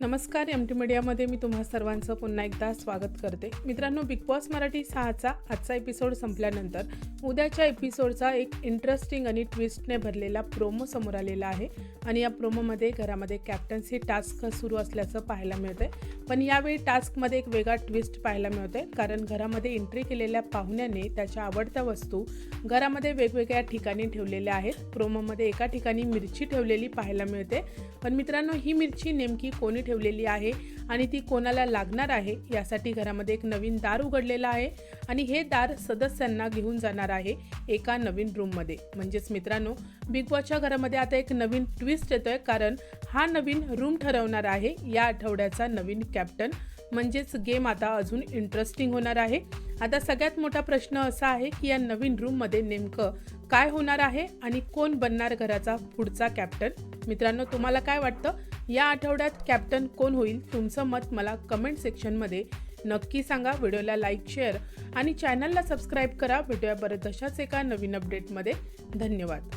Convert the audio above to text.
नमस्कार. M T मीडियामध्ये मी तुम्हा सर्वांचं पुन्हा एकदा स्वागत करते. मित्रांनो, बिग बॉस मराठी 6चा आजचा एपिसोड संपल्यानंतर उद्याच्या एपिसोडचा एक इंटरेस्टिंग आणि ट्विस्टने भरलेला प्रोमो समोर आलेला आहे आणि या प्रोमोमध्ये घरामध्ये कॅप्टन्सी टास्क सुरू असल्याचं पाहायला मिळते. पण यावेळी टास्कमध्ये एक वेगळा ट्विस्ट पाहायला मिळते, कारण घरामध्ये एंट्री केलेल्या पाहुण्याने त्याच्या आवडत्या वस्तू घरामध्ये वेगवेगळ्या ठिकाणी ठेवलेल्या आहेत. प्रोमोमध्ये एका ठिकाणी मिरची ठेवलेली पाहायला मिळते. पण मित्रांनो, ही मिरची नेमकी कोणी ठेवलेली आहे आणि ती कोणाला लागणार आहे यासाठी घरामध्ये एक नवीन दार उघडलेलं आहे आणि हे दार सदस्यांना घेऊन जाणार आहे एका नवीन रूममध्ये. म्हणजेच मित्रांनो, बिग बॉसच्या घरामध्ये आता एक नवीन ट्विस्ट येतोय, कारण हा नवीन रूम ठरवणार आहे या आठवड्याचा नवीन कॅप्टन. म्हणजेच गेम आता अजून इंटरेस्टिंग होणार आहे. आता सगळ्यात मोठा प्रश्न असा आहे की या नवीन रूममध्ये नेमकं काय होणार आहे आणि कोण बनणार घराचा पुढचा कॅप्टन. मित्रांनो, तुम्हाला काय वाटतं, या आठवड्यात कॅप्टन कोण होईल? तुमचं मत मला कमेंट सेक्शनमध्ये नक्की सांगा. व्हिडिओला लाईक, शेअर आणि चॅनलला सबस्क्राईब करा. भेटूया परत अशाच एका नवीन अपडेटमध्ये. धन्यवाद.